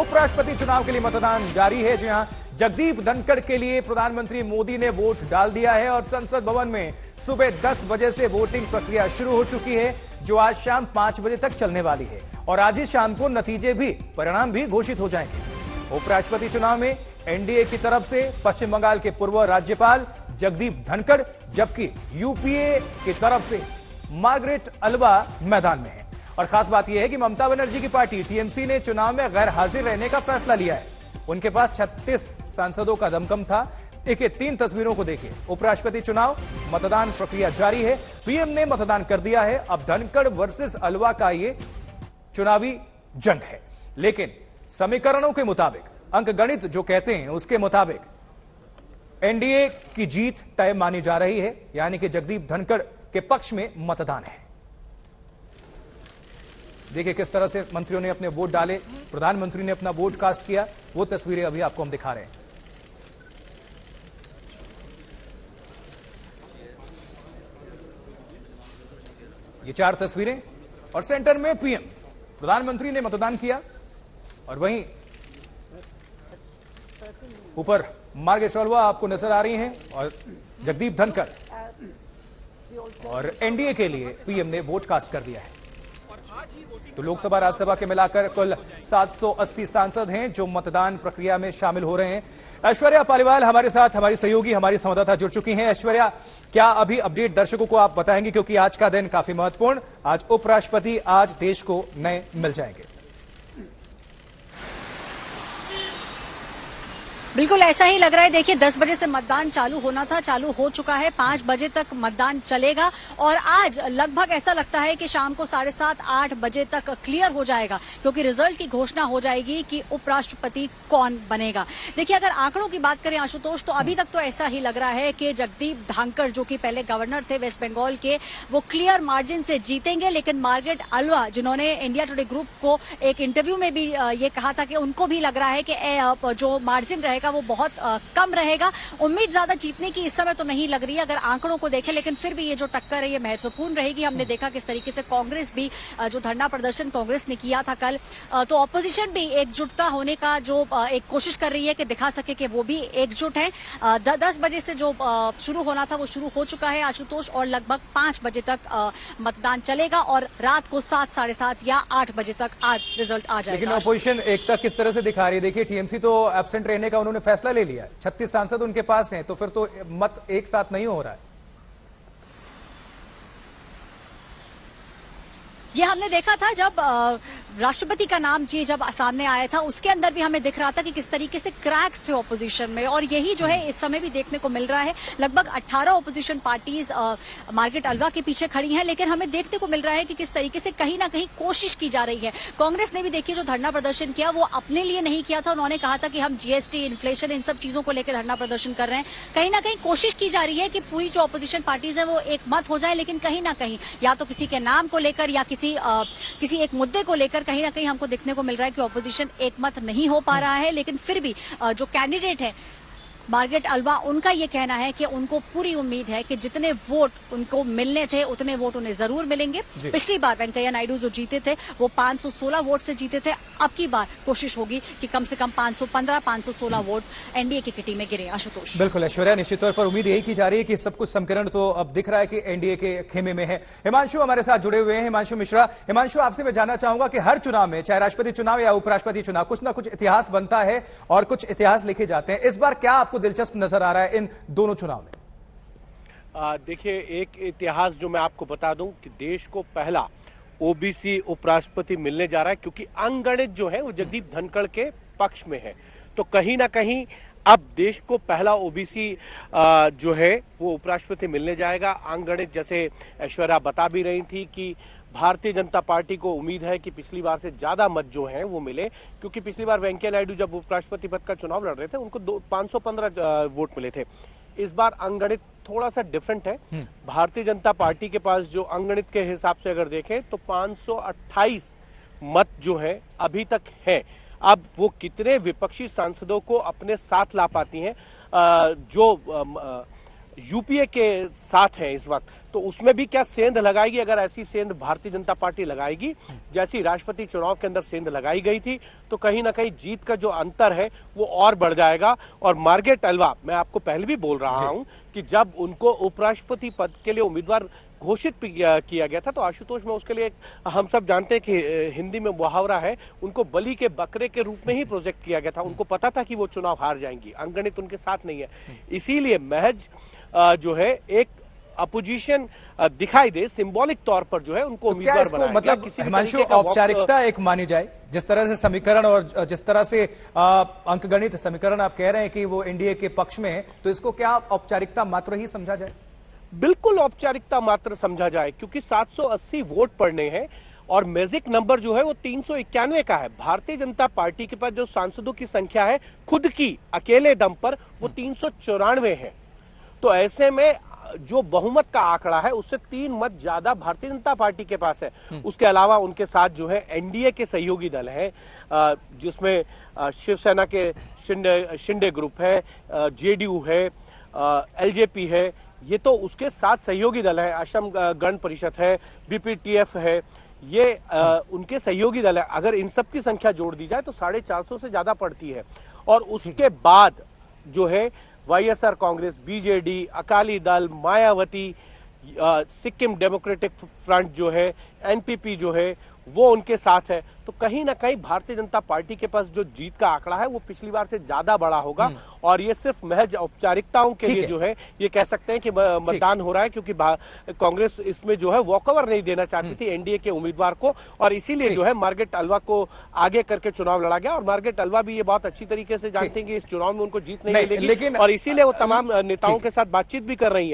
उपराष्ट्रपति चुनाव के लिए मतदान जारी है। जी हां, जगदीप धनखड़ के लिए प्रधानमंत्री मोदी ने वोट डाल दिया है और संसद भवन में सुबह 10 बजे से वोटिंग प्रक्रिया शुरू हो चुकी है, जो आज शाम 5 बजे तक चलने वाली है और आज ही शाम को नतीजे भी, परिणाम भी घोषित हो जाएंगे। उपराष्ट्रपति चुनाव में एनडीए की तरफ से पश्चिम बंगाल के पूर्व राज्यपाल जगदीप धनखड़, जबकि यूपीए की तरफ से मार्गरेट अल्वा मैदान में है। और खास बात यह है कि ममता बनर्जी की पार्टी टीएमसी ने चुनाव में गैर हाजिर रहने का फैसला लिया है। उनके पास 36 सांसदों का दमखम था। देखिए 3 तस्वीरों को देखिए। उपराष्ट्रपति चुनाव, मतदान प्रक्रिया जारी है, पीएम ने मतदान कर दिया है। अब धनखड़ वर्सेस अल्वा का ये चुनावी जंग है, लेकिन समीकरणों के मुताबिक, अंकगणित जो कहते हैं उसके मुताबिक एनडीए की जीत तय मानी जा रही है, यानी कि जगदीप धनखड़ के पक्ष में मतदान है। देखिए किस तरह से मंत्रियों ने अपने वोट डाले, प्रधानमंत्री ने अपना वोट कास्ट किया, वो तस्वीरें अभी आपको हम दिखा रहे हैं। ये 4 तस्वीरें और सेंटर में पीएम, प्रधानमंत्री ने मतदान किया और वहीं ऊपर मार्गरेट अल्वा आपको नजर आ रही हैं और जगदीप धनखड़, और एनडीए के लिए पीएम ने वोट कास्ट कर दिया है। तो लोकसभा राज्यसभा के मिलाकर कुल 780 सांसद हैं जो मतदान प्रक्रिया में शामिल हो रहे हैं। ऐश्वर्या पालीवाल हमारे साथ, हमारी सहयोगी, हमारी संवाददाता जुड़ चुकी हैं। ऐश्वर्या, क्या अभी अपडेट दर्शकों को आप बताएंगे, क्योंकि आज का दिन काफी महत्वपूर्ण, आज उपराष्ट्रपति आज देश को नए मिल जाएंगे। बिल्कुल ऐसा ही लग रहा है। देखिए 10 बजे से मतदान चालू होना था, चालू हो चुका है, 5 बजे तक मतदान चलेगा और आज लगभग ऐसा लगता है कि शाम को 7:30-8 बजे तक क्लियर हो जाएगा, क्योंकि रिजल्ट की घोषणा हो जाएगी कि उपराष्ट्रपति कौन बनेगा। देखिए अगर आंकड़ों की बात करें आशुतोष, तो अभी तक तो ऐसा ही लग रहा है कि जगदीप धनखड़, जो कि पहले गवर्नर थे वेस्ट बंगाल के, वो क्लियर मार्जिन से जीतेंगे। लेकिन मार्गरेट अल्वा, जिन्होंने इंडिया टुडे ग्रुप को एक इंटरव्यू में भी ये कहा था कि उनको भी लग रहा है कि जो मार्जिन रहेगा वो बहुत कम रहेगा। उम्मीद ज्यादा जीतने की इस समय तो नहीं लग रही है अगर आंकड़ों को देखें, लेकिन फिर भी ये जो टक्कर है ये महत्वपूर्ण रहेगी। हमने देखा किस तरीके से कांग्रेस भी, जो धरना प्रदर्शन कांग्रेस ने किया था कल, तो ऑपोजिशन भी एकजुटता होने का जो एक कोशिश कर रही है कि दिखा सके कि वो भी एकजुट है। 10 बजे से जो शुरू होना था वो शुरू हो चुका है आशुतोष, और लगभग 5 बजे तक मतदान चलेगा और रात को 7, 7:30 या 8 बजे तक आज रिजल्ट आ जाएगा। लेकिन अपोजिशन एकता किस तरह से दिखा रही है? देखिए टीएमसी तो एब्सेंट रहने का उन्होंने फैसला ले लिया है, 36 सांसद उनके पास हैं, तो फिर तो मत एक साथ नहीं हो रहा है। ये हमने देखा था जब राष्ट्रपति का नाम जब सामने आया था, उसके अंदर भी हमें दिख रहा था कि किस तरीके से क्रैक्स थे ऑपोजिशन में, और यही जो है इस समय भी देखने को मिल रहा है। लगभग 18 ऑपोजिशन पार्टीज मार्गरेट अल्वा के पीछे खड़ी हैं, लेकिन हमें देखने को मिल रहा है कि किस तरीके से कहीं ना कहीं कोशिश की जा रही है। कांग्रेस ने भी देखिए जो धरना प्रदर्शन किया वो अपने लिए नहीं किया था, उन्होंने कहा था कि हम जीएसटी, इन्फ्लेशन, इन सब चीजों को लेकर धरना प्रदर्शन कर रहे हैं। कहीं ना कहीं कोशिश की जा रही है कि पूरी जो ऑपोजिशन पार्टीज है वो एक मत हो जाए, लेकिन कहीं ना कहीं या तो किसी के नाम को लेकर या किसी एक मुद्दे को लेकर कहीं ना कहीं हमको देखने को मिल रहा है कि ऑपोजिशन एक मत नहीं हो पा रहा है। लेकिन फिर भी जो कैंडिडेट है मार्गरेट अल्वा, उनका ये कहना है कि उनको पूरी उम्मीद है कि जितने वोट उनको मिलने थे उतने वोट उन्हें जरूर मिलेंगे। पिछली बार वेंकैया नायडू जो जीते थे वो 516 वोट से जीते थे, अब की बार कोशिश होगी कि कम से कम 515-516 वोट एनडीए की किटी में गिरे। आशुतोष। बिल्कुल ऐश्वर्या, निश्चित तौर पर उम्मीद यही की जा रही है कि सब कुछ समीकरण तो अब दिख रहा है कि एनडीए के खेमे में है। हिमांशु हमारे साथ जुड़े हुए हैं, हिमांशु मिश्रा। हिमांशु, आपसे मैं जानना चाहूंगा कि हर चुनाव में, चाहे राष्ट्रपति चुनाव या उपराष्ट्रपति चुनाव, कुछ ना कुछ इतिहास बनता है और कुछ इतिहास लिखे जाते हैं। इस बार क्या आपको दिलचस्प नजर आ रहा है इन दोनों चुनाव में? देखिए, एक इतिहास जो मैं आपको बता दूं कि देश को पहला ओबीसी उपराष्ट्रपति मिलने जा रहा है, क्योंकि अंगगणित जो है वो जगदीप धनखड़ के पक्ष में है। तो कहीं ना कहीं अब देश को पहला ओबीसी जो है वो उपराष्ट्रपति मिलने जाएगा। अंगगणित, जैसे ऐश्वर्या बता भी रही थी, कि भारतीय जनता पार्टी को उम्मीद है कि पिछली बार से ज्यादा मत जो हैं वो मिले, क्योंकि पिछली बार वेंकैया नायडू जब उपराष्ट्रपति पद का चुनाव लड़ रहे थे उनको 515 वोट मिले थे। इस बार अंगगणित थोड़ा सा डिफरेंट है। भारतीय जनता पार्टी के पास जो अंगगणित के हिसाब से अगर देखें तो 528 मत जो है अभी तक है। अब वो कितने विपक्षी सांसदों को अपने साथ ला पाती हैं, जो यूपीए के साथ है इस वक्त, तो उसमें भी क्या सेंध लगाएगी? अगर ऐसी सेंध भारतीय जनता पार्टी लगाएगी जैसी राष्ट्रपति चुनाव के अंदर सेंध लगाई गई थी, तो कहीं ना कहीं जीत का जो अंतर है वो और बढ़ जाएगा। और मार्गरेट अलवा, मैं आपको पहले भी बोल रहा हूं कि जब उनको उपराष्ट्रपति पद के लिए उम्मीदवार घोषित किया गया था, तो आशुतोष में उसके लिए हम सब जानते हैं कि हिंदी में मुहावरा है, उनको बलि के बकरे के रूप में ही प्रोजेक्ट किया गया था। उनको पता था कि वो चुनाव हार जाएंगी, अंगणित उनके साथ नहीं है। इसीलिए महज जो है एक अपोजिशन दिखाई दे, सिंबॉलिक तौर पर जो है उनको तो उम्मीदवार इसको बनाया। मतलब हिमांशु औपचारिकता एक मानी जाए, जिस तरह से समीकरण और जिस तरह से अंकगणित समीकरण आप कह रहे हैं कि वो एनडीए के पक्ष में है, तो इसको क्या औपचारिकता मात्र ही समझा जाए? बिल्कुल औपचारिकता मात्र समझा जाए, क्योंकि 780 वोट पड़ने हैं और मैजिक नंबर जो है वो 391 का है। भारतीय जनता पार्टी के पास जो सांसदों की संख्या है खुद की अकेले दम पर वो 394 है। तो ऐसे में जो बहुमत का आंकड़ा है उससे 3 मत ज्यादा भारतीय जनता पार्टी के पास है। उसके अलावा उनके साथ जो है एनडीए के सहयोगी दल हैं, जिसमें शिवसेना के शिंदे ग्रुप है, जेडीयू है, एलजेपी है, ये तो उसके साथ सहयोगी दल है, असम गण परिषद है, बीपीटीएफ है, ये उनके सहयोगी दल है। अगर इन सब की संख्या जोड़ दी जाए तो 450 से ज्यादा पड़ती है। और उसके बाद जो है YSR Congress, BJD, Akali Dal, Mayawati, Sikkim democratic front जो है, एनपीपी जो है, वो उनके साथ है। तो कहीं ना कहीं भारतीय जनता पार्टी के पास जो जीत का आंकड़ा है वो पिछली बार से ज्यादा बड़ा होगा। और ये सिर्फ महज औपचारिकताओं के लिए जो है ये कह सकते हैं कि मतदान हो रहा है, क्योंकि कांग्रेस इसमें जो है वॉकओवर नहीं देना चाहती थी एनडीए के उम्मीदवार को, और इसीलिए जो है मार्गरेट अलवा को आगे करके चुनाव लड़ा गया। और मार्गरेट अलवा भी ये बहुत अच्छी तरीके से जानते हैं कि इस चुनाव में उनको जीत नहीं मिलेगी, और इसीलिए वो तमाम नेताओं के साथ बातचीत भी कर रही है।